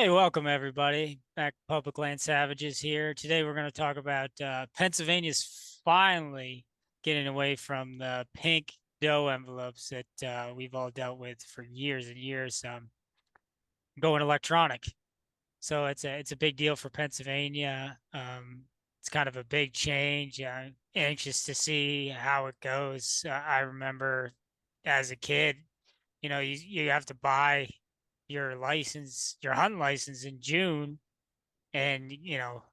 Hey, welcome everybody. Back Public Land Savages here. Today we're going to talk about Pennsylvania's finally getting away from the pink dough envelopes that we've all dealt with for years and years, going electronic. So it's a big deal for Pennsylvania. It's kind of a big change. Anxious to see how it goes. I remember as a kid, you have to buy your hunting license in June and,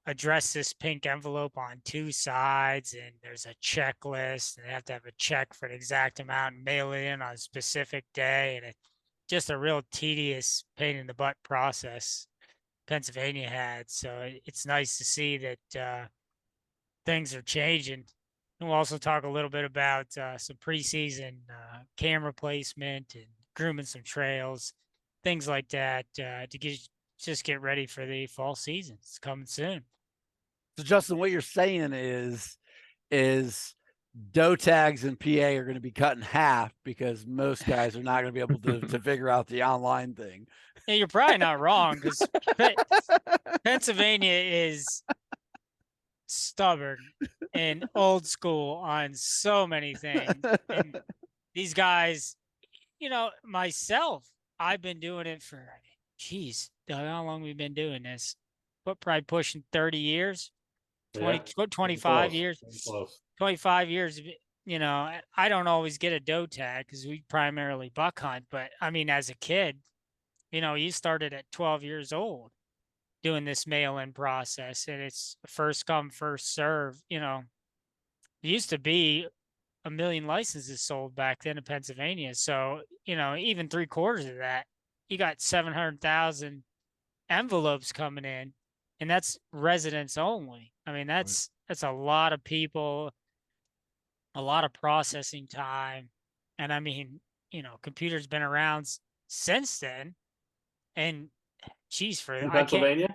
address this pink envelope on two sides. And there's a checklist and they have to have a check for the exact amount and mail it in on a specific day. And it's just a real tedious pain in the butt process Pennsylvania had. So it's nice to see that things are changing. And we'll also talk a little bit about some preseason camera placement and grooming some trails, things like that, to just get ready for the fall season. It's coming soon. So Justin, what you're saying is doe tags in PA are going to be cut in half because most guys are not going to be able to figure out the online thing. Yeah, you're probably not wrong because Pennsylvania is stubborn and old school on so many things. And these guys, myself, I've been doing it for, geez, how long we've been doing this? But probably pushing 30 years, 20, Yeah, 25 close, years, close. 25 years. I don't always get a doe tag because we primarily buck hunt. But I mean, as a kid, you started at 12 years old doing this mail-in process, and it's first come, first serve. It used to be a million licenses sold back then in Pennsylvania. So, even three-quarters of that, you got 700,000 envelopes coming in, and that's residents only. I mean, that's a lot of people, a lot of processing time. And I mean, computers been around since then. And geez, In I can't, Pennsylvania,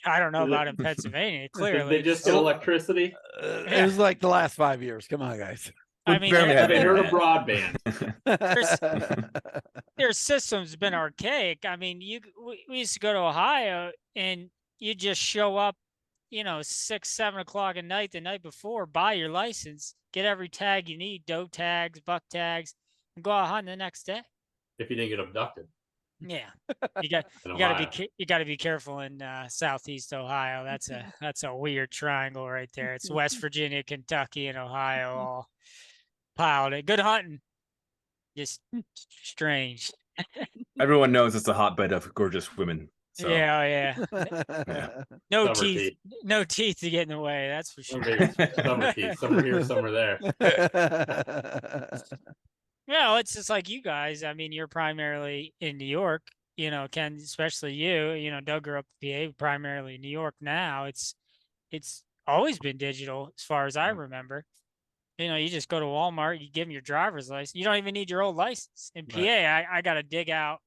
I don't know Is about it- in Pennsylvania. did they Clearly, just get electricity? It yeah. was like the last 5 years. Come on, guys. I We mean, barely Have have they heard of internet. broadband? their system's been archaic. I mean, we used to go to Ohio and you just show up, 6, 7 o'clock at night the night before, buy your license, get every tag you need, doe tags, buck tags, and go out hunting the next day. If you didn't get abducted Yeah, you got in you got to Ohio. you got to be careful in Southeast Ohio. That's a weird triangle right there. It's West Virginia, Kentucky, and Ohio all piled in. Good hunting, just strange. Everyone knows it's a hotbed of gorgeous women. So Yeah. yeah. No Summer teeth, teeth. no teeth to get in the way. That's for Some sure. big summer teeth. Some are here, some are there. It's just like you guys. I mean, you're primarily in New York. Ken, especially you. Doug grew up in PA, primarily New York. Now it's always been digital, as far as I remember. You just go to Walmart, you give them your driver's license. You don't even need your old license. In PA, I got to dig out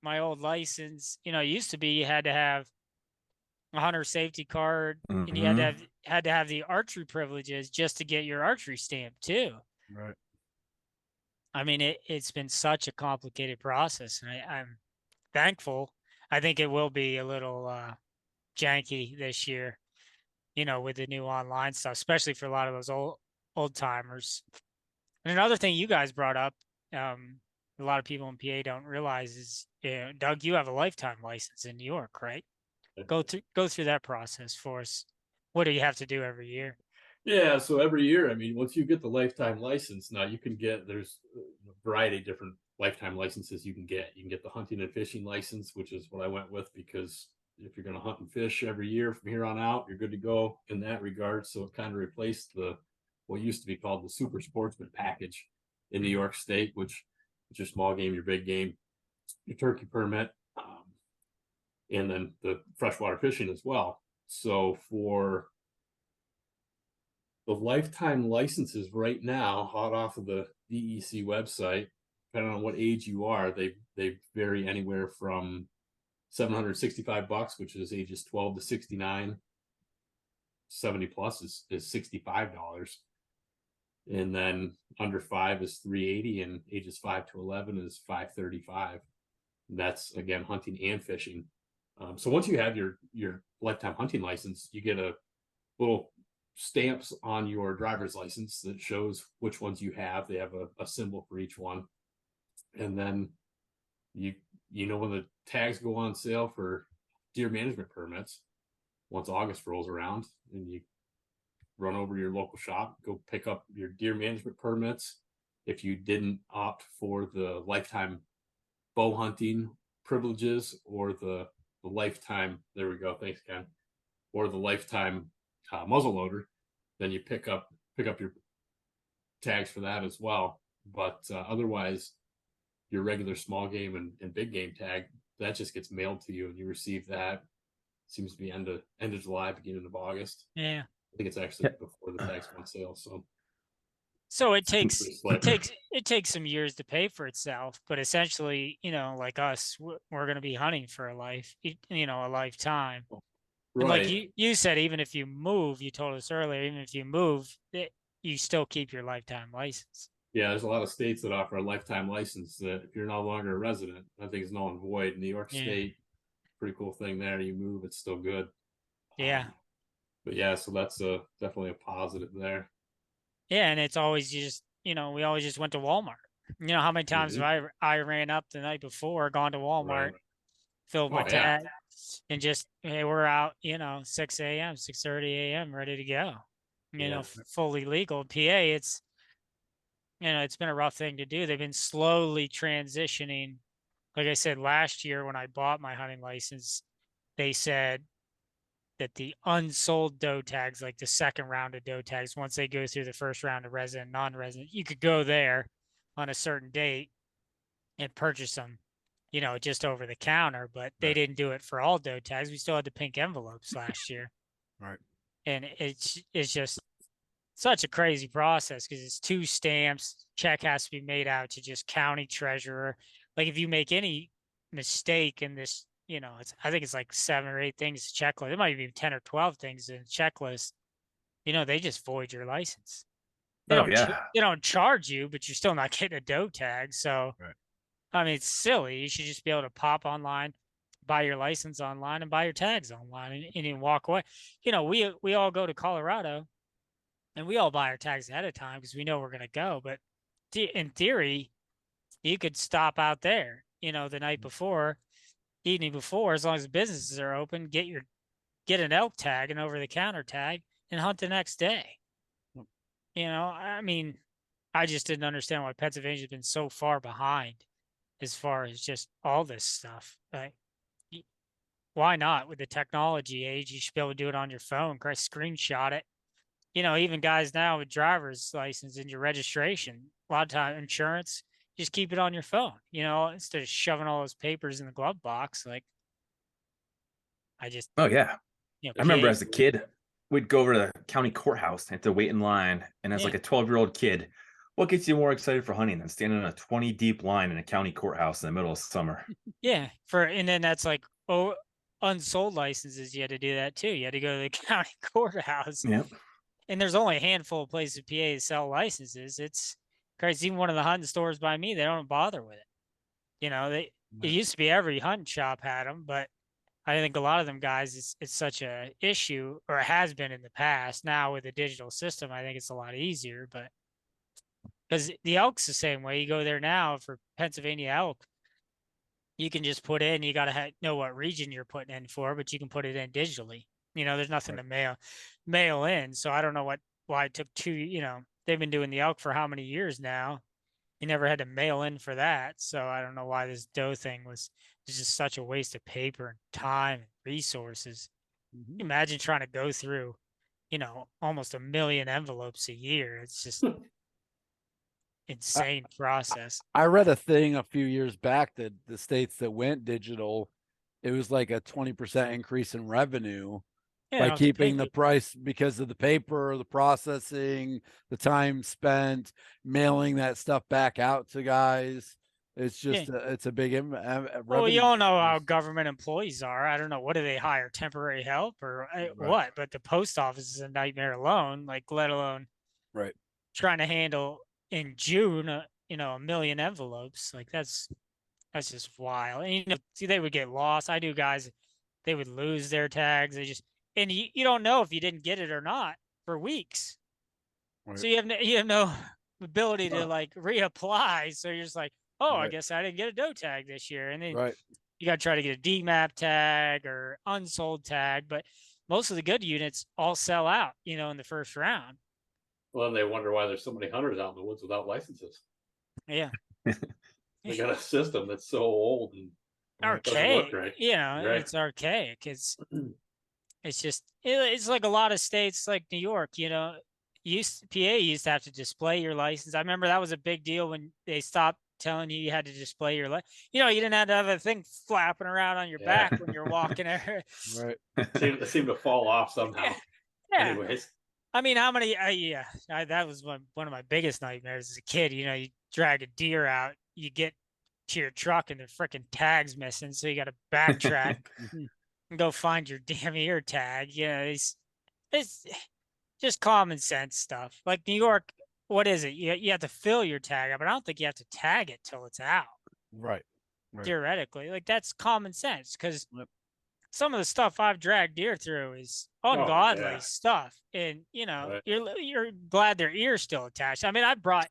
my old license. It used to be you had to have a hunter safety card, and you had to have the archery privileges just to get your archery stamp too. Right. I mean, it's been such a complicated process, and I'm thankful. I think it will be a little janky this year, with the new online stuff, especially for a lot of those old timers. And another thing you guys brought up, a lot of people in PA don't realize is, Doug, you have a lifetime license in New York, right? Go through that process for us. What do you have to do every year? Yeah, so every year, I mean, once you get the lifetime license, now you can get, there's a variety of different lifetime licenses you can get. You can get the hunting and fishing license, which is what I went with, because if you're going to hunt and fish every year from here on out, you're good to go in that regard. So it kind of replaced what used to be called the super sportsman package in New York State, which is your small game, your big game, your turkey permit, and then the freshwater fishing as well. So for the lifetime licenses right now, hot off of the DEC website, depending on what age you are, they vary anywhere from $765, which is ages 12 to 69. 70 plus is $65. And then under 5 is $380, and ages 5 to 11 is $535. That's again hunting and fishing. So once you have your lifetime hunting license, you get a little stamps on your driver's license that shows which ones you have. They have a symbol for each one, and then you know when the tags go on sale for deer management permits. Once August rolls around, and you run over to your local shop, go pick up your deer management permits. If you didn't opt for the lifetime bow hunting privileges or the lifetime, there we go, thanks Ken, or the lifetime muzzleloader, then you pick up your tags for that as well. But otherwise, your regular small game and big game tag, that just gets mailed to you, and you receive that. Seems to be end of July, beginning of August. Yeah. I think it's actually before the tags go on sale. So it Seems takes pretty slick. it takes some years to pay for itself, but essentially, you know, like us, we're going to be hunting for a life, you know, a lifetime. And like Right. you said, even if you move, you told us earlier, even if you move, you still keep your lifetime license. Yeah, there's a lot of states that offer a lifetime license that if you're no longer a resident, I think is null and void. New York Yeah. State, pretty cool thing there. You move, it's still good. Yeah. But yeah, so that's definitely a positive there. Yeah, and it's always just, you know, we always just went to Walmart. You know, how many times have I ran up the night before, gone to Walmart, Right. filled my Oh, yeah. tag, and just, hey, we're out, you know, 6 a.m., 6:30 a.m., ready to go. You know, Yeah. fully legal. PA, it's, you know, it's been a rough thing to do. They've been slowly transitioning. Like I said, last year when I bought my hunting license, they said that the unsold doe tags, like the second round of doe tags, once they go through the first round of resident, non-resident, you could go there on a certain date and purchase them, you know, just over the counter. But they Right. didn't do it for all doe tags. We still had the pink envelopes last year. Right. And it's just such a crazy process because it's 2 stamps. Check has to be made out to just county treasurer. Like if you make any mistake in this, you know, I think it's like 7 or 8 things to checklist. It might be 10 or 12 things in a checklist. You know, they just void your license. They Oh don't yeah. they don't charge you, but you're still not getting a doe tag. So Right. I mean, it's silly. You should just be able to pop online, buy your license online, and buy your tags online, and then walk away. You know, we all go to Colorado, and we all buy our tags ahead of time because we know we're going to go. But in theory, you could stop out there, you know, the night before, evening before, as long as the businesses are open, get an elk tag, an over the counter tag, and hunt the next day. Yep. You know, I mean, I just didn't understand why Pennsylvania's been so far behind as far as just all this stuff. Like, why not? With the technology age, you should be able to do it on your phone, screenshot it. You know, even guys now with driver's license and your registration, a lot of time insurance, just keep it on your phone, you know, instead of shoving all those papers in the glove box. Like, I just, Oh yeah. you know, I remember PA, as a kid, we'd go over to the county courthouse and have to wait in line. And as Yeah. like a 12-year-old kid, what gets you more excited for hunting than standing in a 20 deep line in a county courthouse in the middle of summer? yeah, and then that's like, oh, unsold licenses, you had to do that too. You had to go to the county courthouse. Yep. And there's only a handful of places in PA to sell licenses. It's crazy. Even one of the hunting stores by me, they don't bother with it. You know, it used to be every hunting shop had them, but I think a lot of them guys, it's such a issue, or it has been in the past. Now with the digital system, I think it's a lot easier. But because the elk's the same way, you go there now for Pennsylvania elk, you can just put in. You got to know what region you're putting in for, but you can put it in digitally. You know, there's nothing to mail in. So I don't know why it took 2. You know, they've been doing the elk for how many years now? You never had to mail in for that. So I don't know why this doe thing was just such a waste of paper and time and resources. Imagine trying to go through, you know, almost 1 million envelopes a year. It's just insane process. I read a thing a few years back that the states that went digital, it was like a 20% increase in revenue Yeah, by don't have to pay keeping the people. price because of the paper, the processing, the time spent mailing that stuff back out to guys. It's just it's a big Well, revenue. you all know how increase. government employees are. I don't know, what do they hire? Temporary help or what? But the post office is a nightmare alone, like let alone Right. trying to handle in June, you know, 1 million envelopes. Like that's just wild. And you know, see, they would get lost. I do guys they would lose their tags. They just, and you don't know if you didn't get it or not for weeks. Right. So you have no ability to Huh. like reapply. So you're just like, oh, I Right. guess I didn't get a doe tag this year. And then Right. you got to try to get a DMAP tag or unsold tag. But most of the good units all sell out, you know, in the first round. Well, then they wonder why there's so many hunters out in the woods without licenses. Yeah. They got a system that's so old and doesn't Archaic. look right. You know, Right. it's archaic. It's just, it's like a lot of states like New York, you know, PA used to have to display your license. I remember that was a big deal when they stopped telling you had to display your license. You know, you didn't have to have a thing flapping around on your Yeah. back when you're walking there. Right. It seemed to fall off somehow. Yeah. Anyways, I mean, how many? That was one of my biggest nightmares as a kid. You know, you drag a deer out, you get to your truck, and the freaking tag's missing, so you got to backtrack and go find your damn ear tag. You know, it's just common sense stuff. Like New York, what is it? You have to fill your tag up, but I don't think you have to tag it till it's out. Right. Right. Theoretically, like that's common sense because Yep. some of the stuff I've dragged deer through is ungodly yeah. stuff, and you know, Right. you're glad their ear's still attached. I mean, I brought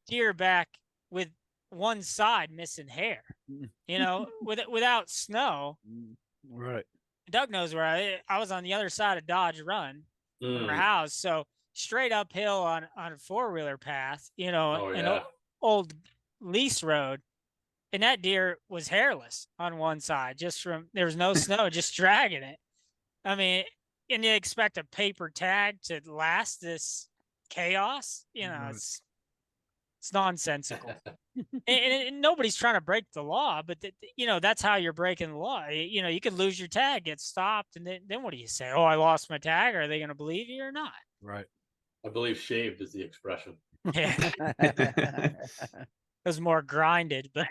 deer back with one side missing hair, you know, without snow. Right. Doug knows where I was on the other side of Dodge Run from our Mm. house, so straight uphill on a 4-wheeler path, you know, Oh, an yeah. old lease road. And that deer was hairless on one side, just from there was no snow, just dragging it. I mean, and you expect a paper tag to last this chaos? You know, Right. it's nonsensical. and nobody's trying to break the law, but you know, that's how you're breaking the law. You know, you could lose your tag, get stopped, and then what do you say? Oh, I lost my tag. Are they going to believe you or not? Right. I believe shaved is the expression. Yeah, it was more grinded, but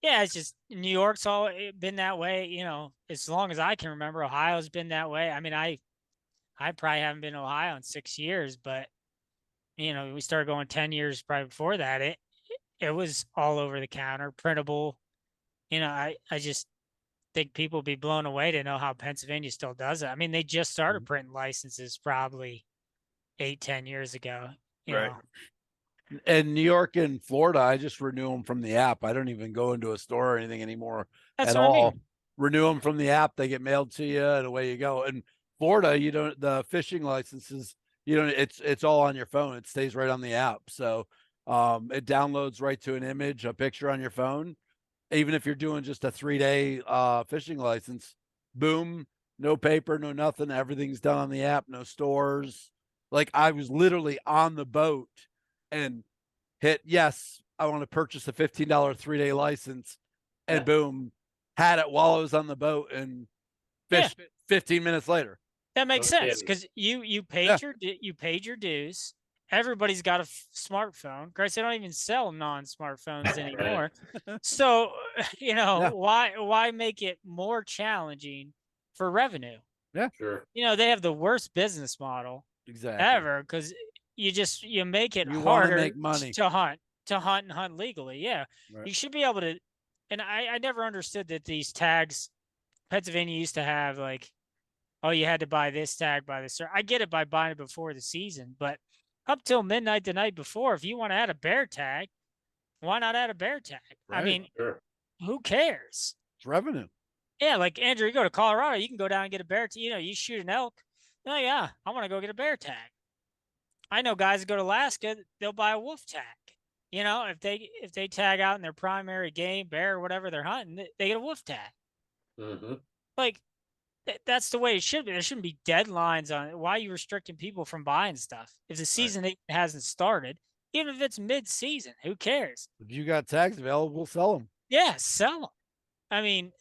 yeah, it's just New York's all been that way, you know, as long as I can remember. Ohio's been that way. I mean, I probably haven't been to Ohio in 6 years, but you know, we started going 10 years probably before that. It was all over the counter, printable. You know, I just think people would be blown away to know how Pennsylvania still does it. I mean, they just started printing licenses probably 8-10 years ago. You Right. know, And New York and Florida, I just renew them from the app. I don't even go into a store or anything anymore that's at what all. I mean. Renew them from the app. They get mailed to you, and away you go. And Florida, you don't, the fishing licenses, you don't, it's all on your phone. It stays right on the app. So it downloads right to an image, a picture on your phone. Even if you're doing just a 3-day fishing license, boom, no paper, no nothing. Everything's done on the app, no stores. Like I was literally on the boat and hit yes, I want to purchase a $15 3-day license, and boom, had it while I was on the boat and fished 15 minutes later. That makes Okay. sense because you paid you paid your dues. Everybody's got a smartphone. Christ, they don't even sell non-smartphones anymore. So, you know, Yeah. why make it more challenging for revenue? Sure. You know, they have the worst business model Exactly. ever because you make it You want to harder make money. to hunt and hunt legally. Yeah, Right. you should be able to. And I never understood that these tags, Pennsylvania used to have like, oh, you had to buy this tag by this. I get it by buying it before the season, but up till midnight the night before, if you want to add a bear tag, why not add a bear tag? I Right. mean, Sure. who cares? It's revenue. Yeah, like Andrew, you go to Colorado, you can go down and get a bear tag. You know, you shoot an elk. Oh yeah, I want to go get a bear tag. I know guys that go to Alaska, they'll buy a wolf tag. You know, if they tag out in their primary game, bear or whatever they're hunting, they get a wolf tag. Mm-hmm. Like that's the way it should be. There shouldn't be deadlines on it. Why are you restricting people from buying stuff? If the season hasn't started, even if it's mid-season, who cares? If you got tags available, sell them. Yeah, sell them. I mean,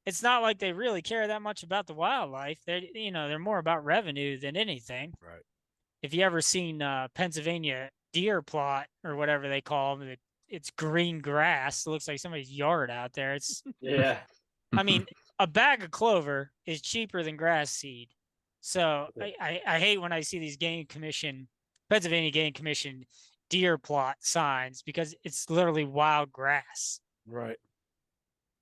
it's not like they really care that much about the wildlife. They're more about revenue than anything. Right. If you ever seen Pennsylvania deer plot or whatever they call them, it's green grass. It looks like somebody's yard out there. It's Yeah. I mean, a bag of clover is cheaper than grass seed. So I hate when I see these Pennsylvania Game Commission deer plot signs because it's literally wild grass. Right.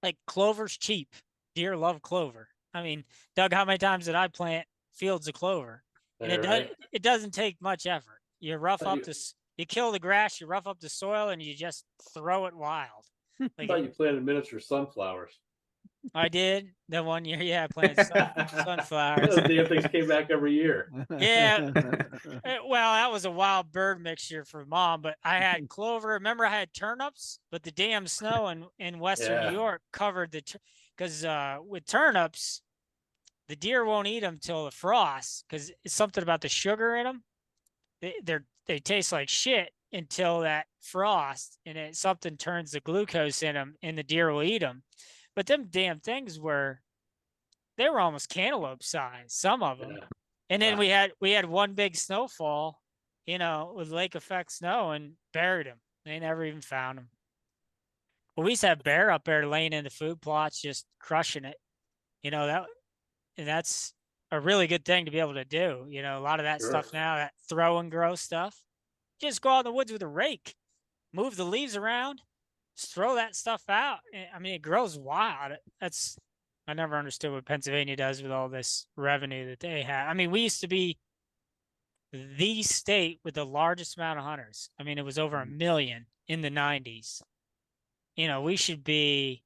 like clover's cheap. Deer love clover. I mean, Doug, how many times did I plant fields of clover? And Right. it doesn't take much effort. You rough Thought up you- this, you kill the grass, you rough up the soil, and you just throw it wild. I Like thought you planted miniature sunflowers. I did the one year. Yeah, I planted sunflowers. Those damn things came back every year. Yeah. Well, that was a wild bird mixture for mom, but I had clover. Remember, I had turnips, but the damn snow in Western Yeah. New York covered because with turnips, the deer won't eat them till the frost because it's something about the sugar in them. They taste like shit until that frost, and something turns the glucose in them, and the deer will eat them. But them damn things they were almost cantaloupe size, some of them. Yeah. And then Wow. we had one big snowfall, with lake effect snow, and buried them. They never even found them. But we used to have bear up there laying in the food plots, just crushing it. And that's a really good thing to be able to do. A lot of that Sure. stuff now, that throw and grow stuff, just go out in the woods with a rake, move the leaves around, just throw that stuff out. I mean, it grows wild. I never understood what Pennsylvania does with all this revenue that they have. I mean, we used to be the state with the largest amount of hunters. I mean, it was over 1 million in the 90s. We should be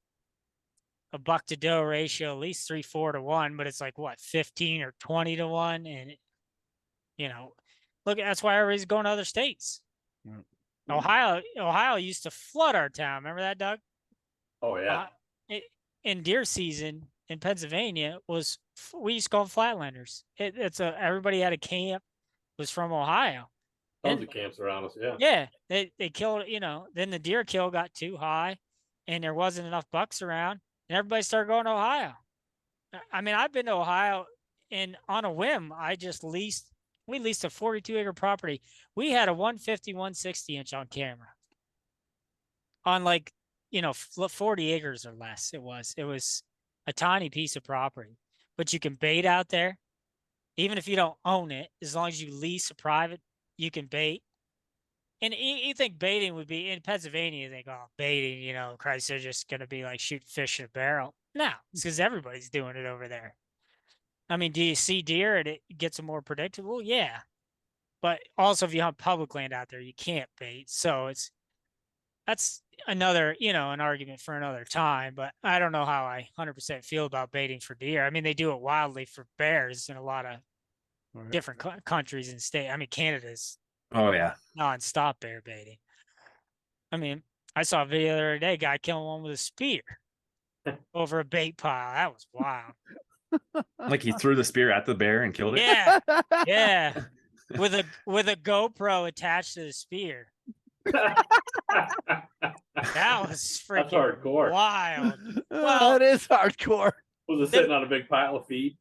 a buck to doe ratio, at least 3-4 to 1, but it's like what, 15 or 20 to 1. And, look, that's why everybody's going to other states. Mm. Ohio used to flood our town. Remember that, Doug? Oh yeah. In deer season in Pennsylvania we used to call them flatlanders. Everybody had a camp was from Ohio. Tons of camps around us. Yeah. Yeah, they killed. Then the deer kill got too high, and there wasn't enough bucks around, and everybody started going to Ohio. I mean, I've been to Ohio, and on a whim, we leased a 42-acre property. We had a 150, 160 inch on camera. On 40 acres or less. It was a tiny piece of property, but you can bait out there. Even if you don't own it, as long as you lease a private, you can bait. And you think baiting would be in Pennsylvania, you think, oh, baiting, Christ, they're just going to be like shooting fish in a barrel. No, it's because everybody's doing it over there. I mean, do you see deer and it gets more predictable? Yeah. But also if you hunt public land out there, you can't bait. So that's another, an argument for another time, but I don't know how I 100% feel about baiting for deer. I mean, they do it wildly for bears in a lot of different countries and states. I mean, Canada's Oh yeah. nonstop bear baiting. I mean, I saw a video the other day, guy killing one with a spear over a bait pile. That was wild. Like he threw the spear at the bear and killed it. Yeah, yeah, with a GoPro attached to the spear. That was freaking hardcore. wild. Well, it is hardcore. Was it sitting on a big pile of feed?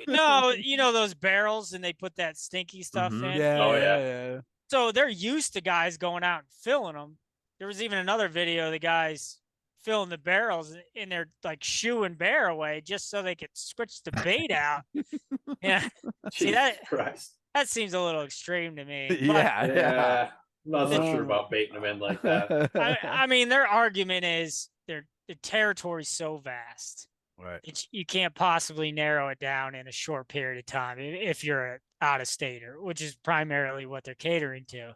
No, those barrels, and they put that stinky stuff Mhm. in. Yeah, Oh, yeah. yeah. So they're used to guys going out and filling them. There was even another video of the guys filling the barrels, and they're like shooing bear away just so they could switch the bait out. Yeah, See, that- Jesus Christ. that seems a little extreme to me. But Yeah, yeah. Yeah. I'm not so sure about baiting them in like that. I mean, their argument is the territory's so vast. Right. You can't possibly narrow it down in a short period of time if you're an out-of-stater, which is primarily what they're catering to.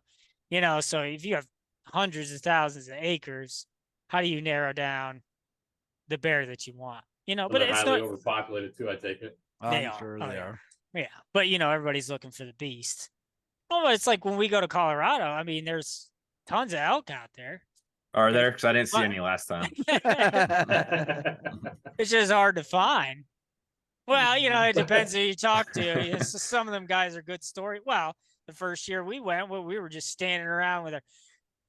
So if you have hundreds of thousands of acres, how do you narrow down the bear that you want? But They're it's highly not. overpopulated too, I take it. They I'm are. sure Oh, they yeah. are. Yeah, but everybody's looking for the beast. Oh, it's like when we go to Colorado. I mean, there's tons of elk out there. Are there? Because I didn't see What? any last time. It's just hard to find. Well, it depends who you talk to. Some of them guys are good story. Well, the first year we went, we were just standing around with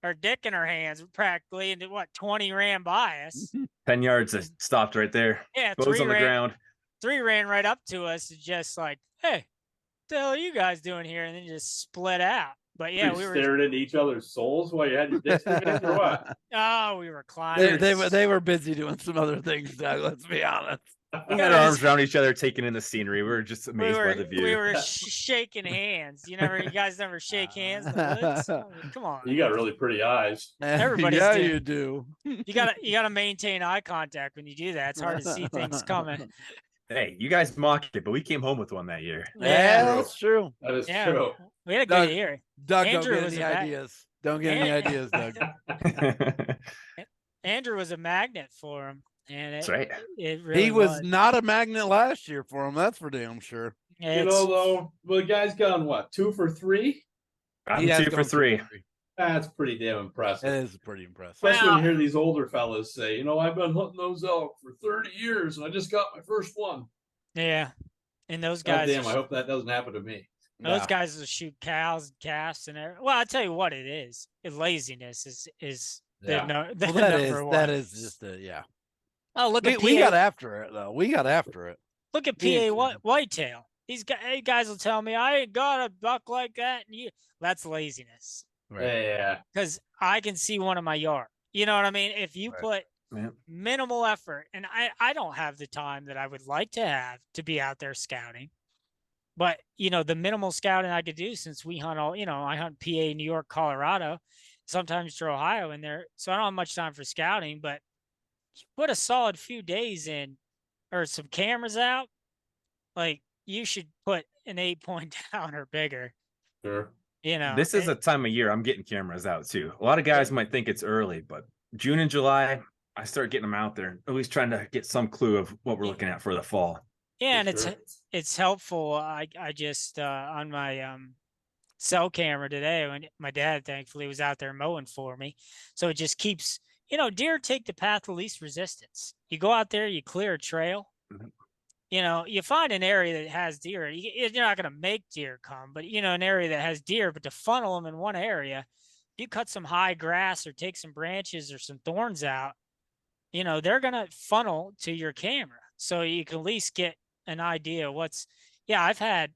our dick in our hands practically, and 20 ran by us. 10 yards, I stopped right there. Yeah, Bows on the ground. 3 ran right up to us and just like, hey, what the hell are you guys doing here? And then just split out. But yeah, Were we you were. staring into each other's souls while you had your dicks in your hands or what? Oh, we were climbing. They were busy doing some other things, Doug. Let's be honest. We had our arms around each other, taking in the scenery. We were just we amazed by the were view. shaking hands. You guys never shake hands in the woods. I mean, come on, You got really pretty eyes. Everybody's yeah, doing- you do. you gotta maintain eye contact when you do that. It's hard to see things coming. Hey, you guys mocked it, but we came home with one that year. Yeah, True. that's true. That is Yeah, true. we had a Doug- good year. Doug, Andrew don't was get a any bad- ideas. Don't get any And- ideas, Doug. Andrew was a magnet for him, and That's right. it really He was not a magnet last year for him. That's for damn sure. You It's- know, though, well, the guy's gone what, 2 for 3? I'm He has 2 for gone 3. That's pretty damn impressive. It is pretty impressive. Especially when you Well- hear these older fellas say, I've been hunting those elk for 30 years and I just got my first one. yeah, and those God guys. damn, I hope that doesn't happen to me. Those Yeah. guys will shoot cows and calves and everything. Well, I tell you what, it is. Laziness is the, Yeah. no, the Well, that is number one. that is just a yeah. Oh, look We, at we PA. got after it though. We got after it. Look at Yeah, PA sure. Whitetail. These guys will tell me I ain't got a buck like that, and that's laziness. Yeah. Because I can see one in my yard. You know what I mean? If you Right. put Yeah. minimal effort, and I don't have the time that I would like to have to be out there scouting. But the minimal scouting I could do, since we hunt I hunt PA, New York, Colorado, sometimes through Ohio in there. So I don't have much time for scouting, but put a solid few days in or some cameras out. Like, you should put an 8-point down or bigger. Sure. This is a time of year I'm getting cameras out too. A lot of guys might think it's early, but June and July, I start getting them out there, at least trying to get some clue of what we're looking at for the fall. yeah, and Sure. it's helpful. I just on my cell camera today, when my dad thankfully was out there mowing for me, so it just keeps deer take the path of least resistance. You go out there, you clear a trail. Mhm. You find an area that has deer. You're not going to make deer come, but an area that has deer, but to funnel them in one area, you cut some high grass or take some branches or some thorns out, they're going to funnel to your camera. So you can at least get an idea of I've had,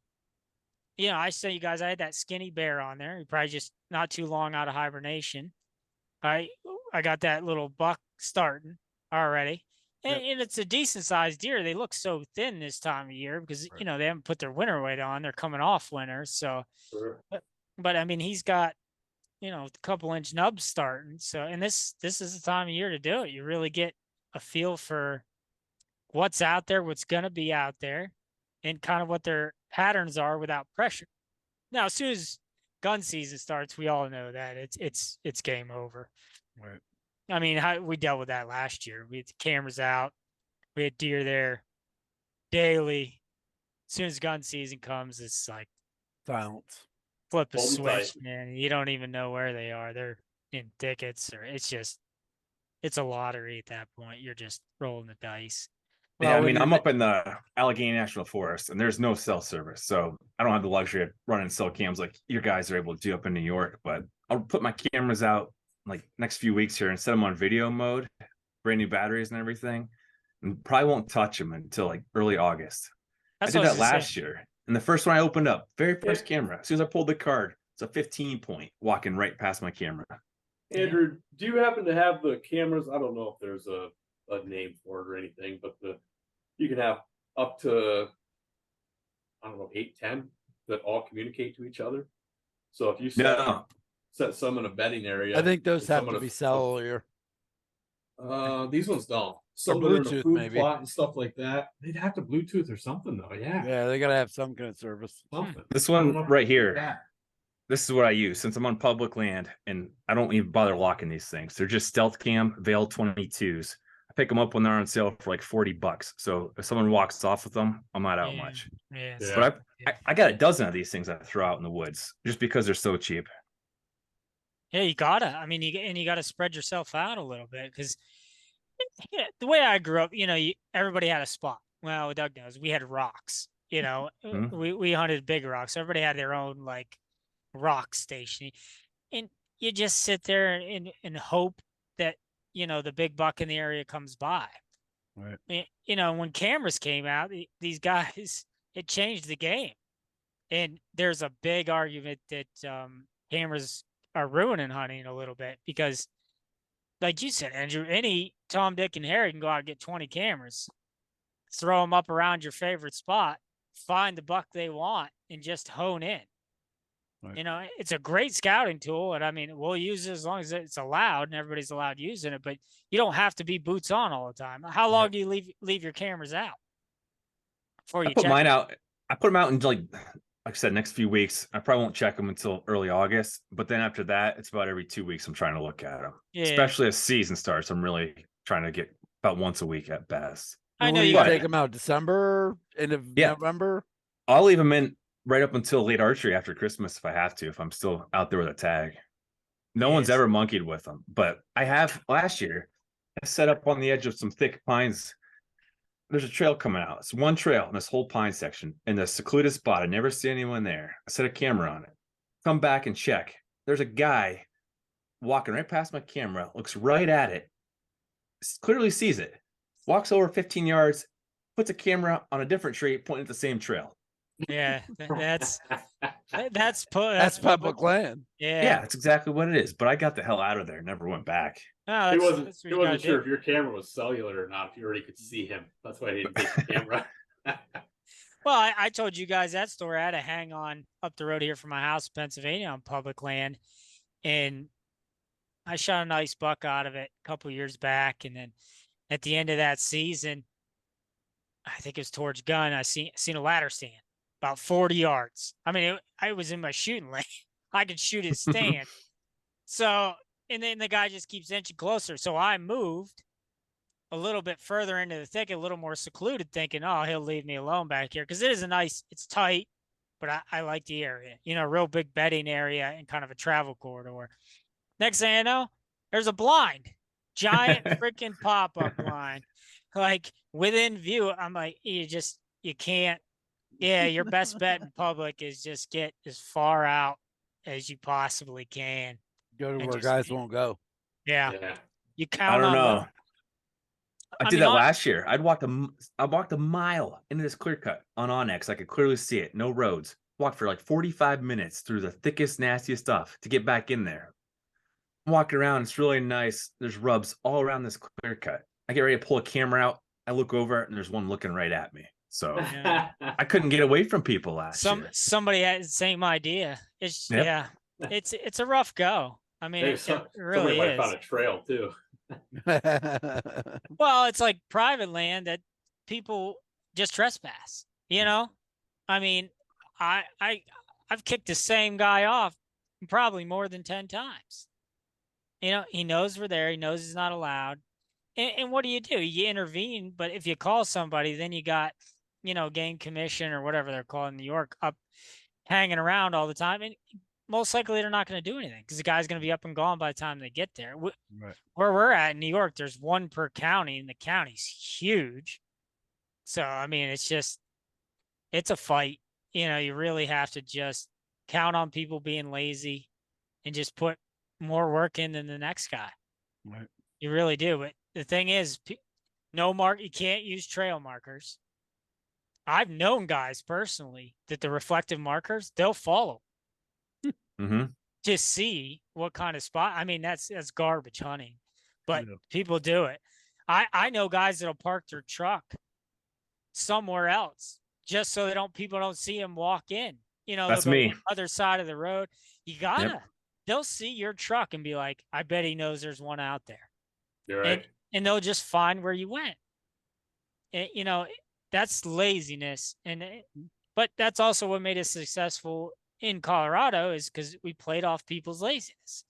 I say you guys, I had that skinny bear on there. He probably just not too long out of hibernation. I got that little buck starting already. And it's a decent sized deer. They look so thin this time of year because, Right. they haven't put their winter weight on. They're coming off winter. So, Sure. but I mean, he's got, a couple inch nubs starting. So, and this is the time of year to do it. You really get a feel for what's out there, what's going to be out there, and kind of what their patterns are without pressure. Now, as soon as gun season starts, we all know that it's game over. Right. I mean, we dealt with that last year. We had the cameras out. We had deer there daily. As soon as gun season comes, it's like Silence. flip a Hold 'em switch, tight. man. You don't even know where they are. They're in thickets, or it's a lottery at that point. You're just rolling the dice. Yeah, Well, I when mean, you're I'm ma- up in the Allegheny National Forest, and there's no cell service, so I don't have the luxury of running cell cams like your guys are able to do up in New York. But I'll put my cameras out like next few weeks here and set them on video mode, brand new batteries and everything, and probably won't touch them until like early August. That's I did what I that was gonna say. last year, and the first one I opened up, very first Yeah. camera. As soon as I pulled the card, it's a 15-point walking right past my camera. Andrew, do you happen to have the cameras? I don't know if there's a name for it or anything, but you can have up to, I don't know, 8, 10 that all communicate to each other. So if you No, set some in a bedding area, I think those and have some in to a- be cellular. These ones don't. Some that are in a Bluetooth, food maybe. plot and stuff like that. They'd have to Bluetooth or something though. Yeah, Yeah, they gotta have some kind of service. something. this I don't one know if right they do here. that. This is what I use since I'm on public land and I don't even bother locking these things. They're just Stealth Cam Veil 22s. I pick them up when they're on sale for like $40. So if someone walks off with them, I'm not out Yeah. much. Yeah. Yeah. But I got a dozen of these things I throw out in the woods just because they're so cheap. Yeah, you gotta. I mean, you gotta spread yourself out a little bit because the way I grew up, everybody had a spot. Well, Doug knows we had rocks. Mhm. We hunted big rocks. Everybody had their own like rock station, and you just sit there and hope that the big buck in the area comes by. Right. When cameras came out, these guys it changed the game, and there's a big argument that cameras are ruining hunting a little bit because, like you said, Andrew, any Tom, Dick, and Harry can go out and get 20 cameras. throw them up around your favorite spot, find the buck they want, and just hone in. Right. You know, it's a great scouting tool, and I mean, we'll use it as long as it's allowed and everybody's allowed using it. But you don't have to be boots on all the time. How long do you leave your cameras out before you I put check mine them? out. I put them out in like I said, next few weeks. I probably won't check them until early August. But then after that, it's about every 2 weeks I'm trying to look at them. Yeah, Especially as season starts, I'm really trying to get about once a week at best. I And know when you you got take them out December, end of Yeah. November. I'll leave them in right up until late archery after Christmas if I have to, if I'm still out there with a tag. No one's Yes. ever monkeyed with them, but I have last year. I set up on the edge of some thick pines. There's a trail coming out. It's one trail in this whole pine section in the secluded spot. I never see anyone there. I set a camera on it. Come back and check. There's a guy walking right past my camera, looks right at it, clearly sees it, walks over 15 yards, puts a camera on a different tree, pointing at the same trail. Yeah, that's That's public. public land. Yeah, that's exactly what it is. But I got the hell out of there. Never went back. No, He that's, wasn't. that's what He you gotta wasn't sure do. if your camera was cellular or not. If you already could see him, that's why he didn't take the camera. Well, I told you guys that story. I had to hang on up the road here from my house in Pennsylvania on public land, and I shot a nice buck out of it a couple years back. And then at the end of that season, I think it was towards gun. I seen a ladder stand about 40 yards. I mean, I was in my shooting lane. I could shoot his stand. So, and then the guy just keeps inching closer. So I moved a little bit further into the thicket, a little more secluded, thinking, oh, he'll leave me alone back here. Cause it is it's tight, but I like the area, you know, real big bedding area and kind of a travel corridor. Next thing I know, there's a blind, giant freaking pop-up blind, like within view. I'm like, you can't. Yeah, your best bet in public is just get as far out as you possibly can. Go to And where just- guys won't go. Yeah, Yeah. you I count don't on know. I did mean, that last year. I walked a mile into this clear cut on Onyx. I could clearly see it. No roads. Walked for like 45 minutes through the thickest, nastiest stuff to get back in there. I'm walking around. It's really nice. There's rubs all around this clear cut. I get ready to pull a camera out. I look over and there's one looking right at me. So Yeah. I couldn't get away from people last year. Somebody had the same idea. It's Yep. yeah, it's a rough go. I mean, Hey, it somebody really might have is. found a trail too. Well, it's like private land that people just trespass. You know, I mean, I've kicked the same guy off probably more than 10 times. You know, he knows we're there. He knows he's not allowed. And what do? You intervene, but if you call somebody, then you got, you know, game commission or whatever they're called in New York up hanging around all the time. And most likely they're not going to do anything because the guy's going to be up and gone by the time they get there. Right. Where we're at in New York, there's one per county and the county's huge. So, I mean, it's a fight. You know, you really have to just count on people being lazy and just put more work in than the next guy. Right. You really do. But the thing is, you can't use trail markers. I've known guys personally that the reflective markers, they'll follow Mm-hmm. to see what kind of spot. I mean, that's garbage hunting, but Yeah. people do it. I know guys that'll park their truck somewhere else just so people don't see them walk in. You know, That's they'll go me. to the other side of the road. You gotta. They'll see your truck and be like, I bet he knows there's one out there. You're right. And they'll just find where you went. You know, that's laziness. But that's also what made us successful in Colorado is because we played off people's laziness.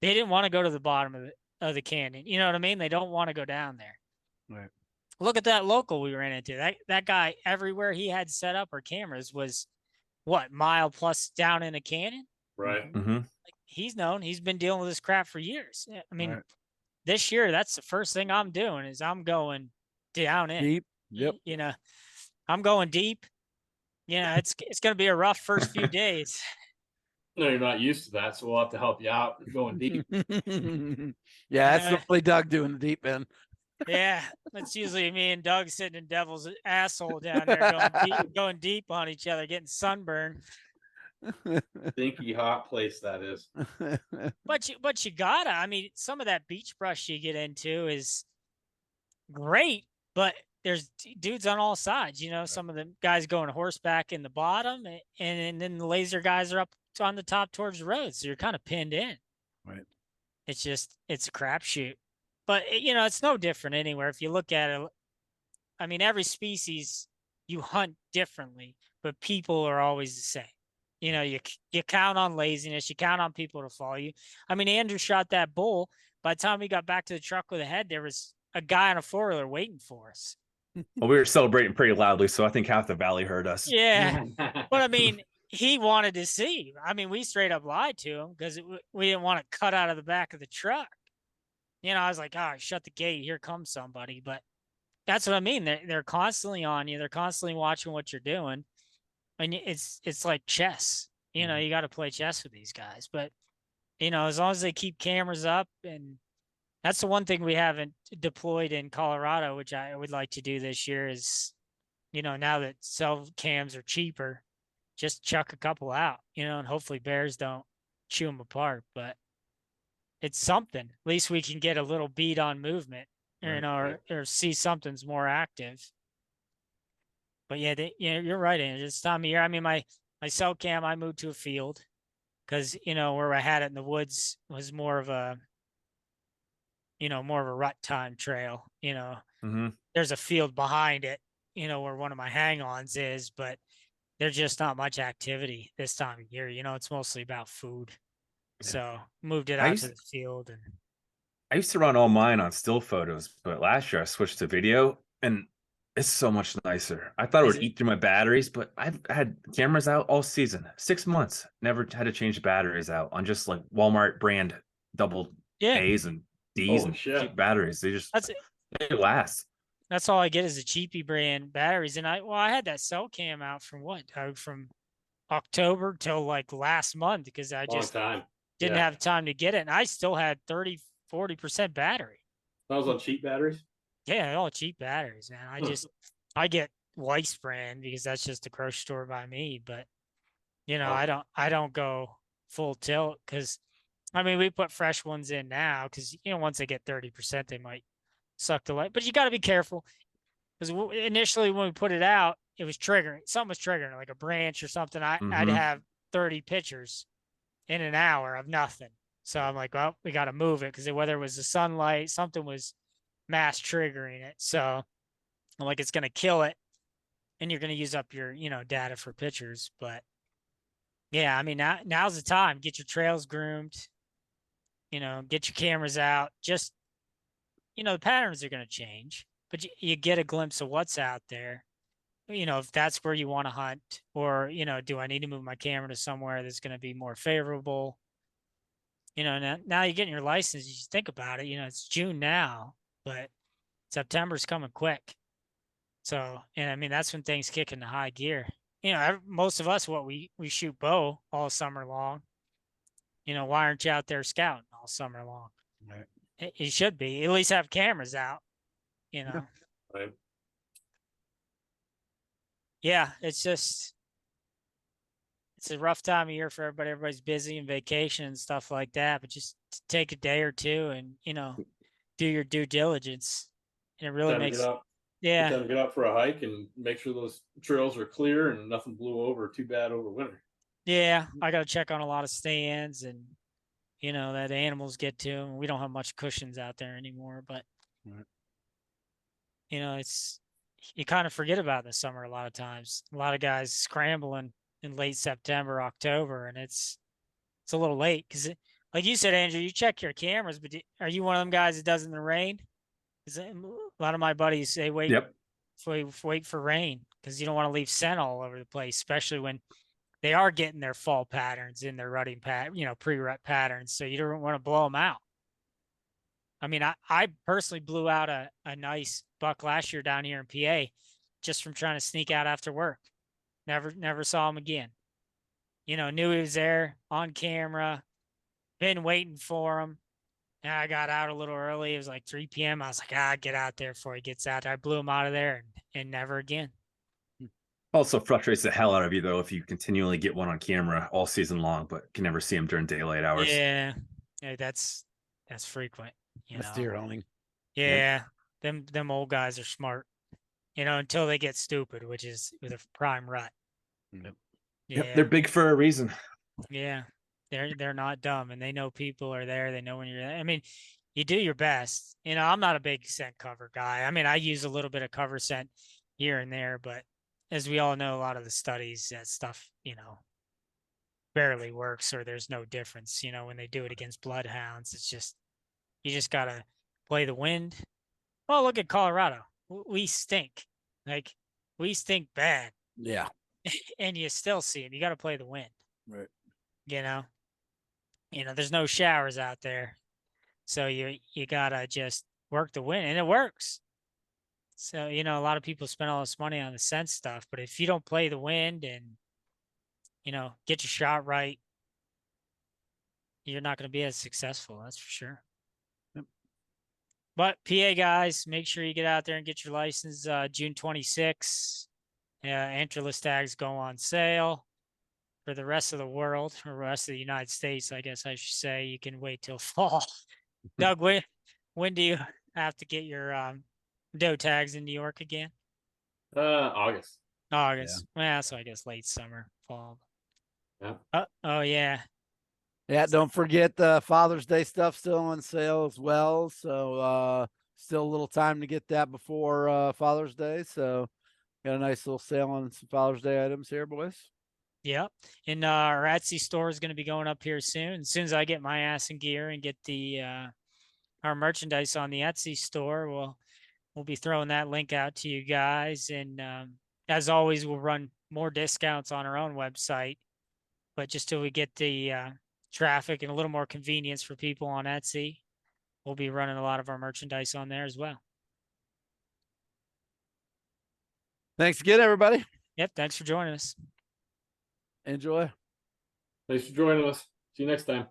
They didn't want to go to the bottom of the canyon. You know what I mean? They don't want to go down there. Right. Look at that local we ran into. That guy, everywhere he had set up or cameras was what, mile plus down in a canyon? Right. Mm-hmm. He's known. He's been dealing with this crap for years. I mean, Right. this year, that's the first thing I'm doing is I'm going down in. Deep. Yep. You know, I'm going deep. You know, it's going to be a rough first few days. No, you're not used to that, so we'll have to help you out going deep. Yeah, that's Yeah. normally Doug doing the deep end. Yeah, that's usually me and Doug sitting in Devil's asshole down there going deep on each other, getting sunburned. Stinky hot place that is. But you gotta. I mean, some of that beach brush you get into is great, but there's dudes on all sides. You know, some of the guys going horseback in the bottom, and then the laser guys are up on the top towards the road. So you're kind of pinned in. Right. It's a crapshoot. But you know, it's no different anywhere. If you look at it, I mean, every species you hunt differently, but people are always the same. You know, you count on laziness, you count on people to follow you. I mean, Andrew shot that bull. By the time we got back to the truck with a head, there was a guy on a four-wheeler waiting for us. Well, we were celebrating pretty loudly, so I think half the valley heard us. Yeah, but I mean, he wanted to see. I mean, we straight up lied to him because we didn't want to cut out of the back of the truck. You know, I was like, "Oh, shut the gate. Here comes somebody." But that's what I mean. They're constantly on you. They're constantly watching what you're doing, and it's like chess. You know, you got to play chess with these guys. But you know, as long as they keep cameras up, and that's the one thing we haven't deployed in Colorado, which I would like to do this year, is, you know, now that cell cams are cheaper, just chuck a couple out, you know, and hopefully bears don't chew them apart. But it's something. At least we can get a little beat on movement, you know, or see something's more active. But yeah, you're right, Andrew. This time of year, I mean, my cell cam, I moved to a field because, you know, where I had it in the woods was more of a, you know, more of a rut time trail. You know, there's a field behind it, you know, where one of my hang-ons is, but there's just not much activity this time of year. You know, it's mostly about food. Yeah. So moved it out to the field. And I used to run all mine on still photos, but last year I switched to video, and it's so much nicer. I thought it would eat through my batteries, but I've had cameras out all season, 6 months, never had to change the batteries out on just like Walmart brand double A's and D's Holy and shit. cheap batteries. They last. That's all I get is the cheapy brand batteries. And I had that cell cam out from from October till like last month because I just didn't have time to get it. And I still had 30-40% battery. That was on cheap batteries? Yeah, all cheap batteries, man. I get Weiss brand because that's just a grocery store by me. But you know, I don't go full tilt because I mean we put fresh ones in now because you know once they get 30% they might suck the light. But you got to be careful because initially when we put it out, it was triggering. Something was triggering, like a branch or something. I'd have 30 pictures in an hour of nothing. So I'm like, well, we got to move it because whether it was the sunlight, something was mass triggering it. So I'm like, it's going to kill it. And you're going to use up your, you know, data for pictures. But yeah, I mean, now's the time. Get your trails groomed, you know, get your cameras out. Just, you know, the patterns are going to change, but you get a glimpse of what's out there. You know, if that's where you want to hunt, or, you know, do I need to move my camera to somewhere that's going to be more favorable? You know, now you're getting your license. You think about it, you know, it's June now, but September's coming quick. So, and I mean, that's when things kick into high gear. You know, most of us, we shoot bow all summer long. You know, why aren't you out there scouting all summer long? Right. You should be. At least have cameras out, you know. Right. Yeah, it's a rough time of year for everybody. Everybody's busy and vacation and stuff like that. But just take a day or two and, you know, do your due diligence. And it really makes get out for a hike and make sure those trails are clear and nothing blew over too bad over winter. Yeah, I got to check on a lot of stands and, you know, that animals get to them. We don't have much cushions out there anymore, but, you know, you kind of forget about it in the summer a lot of times. A lot of guys scrambling in late September, October, and it's a little late because, like you said, Andrew, you check your cameras, but are you one of them guys that does in the rain? Because a lot of my buddies say wait for rain because you don't want to leave scent all over the place, especially when they are getting their fall patterns in their rutting pre-rut patterns. So you don't want to blow them out. I mean, I personally blew out a nice buck last year down here in PA just from trying to sneak out after work. Never saw him again. You know, knew he was there on camera, been waiting for him. And I got out a little early. It was like 3 p.m. I was like, get out there before he gets out there. I blew him out of there and never again. Also frustrates the hell out of you, though, if you continually get one on camera all season long, but can never see him during daylight hours. Yeah, that's frequent. That's deer hunting. Yeah, them old guys are smart. you know, until they get stupid, which is with a prime rut. Yep. Yeah. Yep, they're big for a reason. Yeah, they're not dumb, and they know people are there. They know when you're there. I mean, you do your best. You know, I'm not a big scent cover guy. I mean, I use a little bit of cover scent here and there, but as we all know, a lot of the studies, that stuff, you know, barely works, or there's no difference. You know, when they do it against bloodhounds, it's just you just gotta play the wind. Oh, look at Colorado. We stink. Like we stink bad, Yeah. and you still see them. You got to play the wind. Right. You know. There's no showers out there. So you gotta just work the wind, and it works. So, a lot of people spend all this money on the scent stuff, but if you don't play the wind and, get your shot right, you're not gonna be as successful, that's for sure. Yep. But PA guys, make sure you get out there and get your license June 26th. Antlerless tags go on sale. For the rest of the world, or rest of the United States, I guess I should say, you can wait till fall. Doug, when do you have to get your doe tags in New York again? August. August. Yeah, so I guess late summer, fall. Yeah. Oh yeah. Yeah, don't forget the Father's Day stuff still on sale as well. So still a little time to get that before Father's Day. So got a nice little sale on some Father's Day items here, boys. Yep. And our Etsy store is going to be going up here soon. As soon as I get my ass in gear and get the our merchandise on the Etsy store, we'll be throwing that link out to you guys. And as always, we'll run more discounts on our own website. But just till we get the traffic and a little more convenience for people on Etsy, we'll be running a lot of our merchandise on there as well. Thanks again, everybody. Yep. Thanks for joining us. Enjoy. Thanks for joining us. See you next time.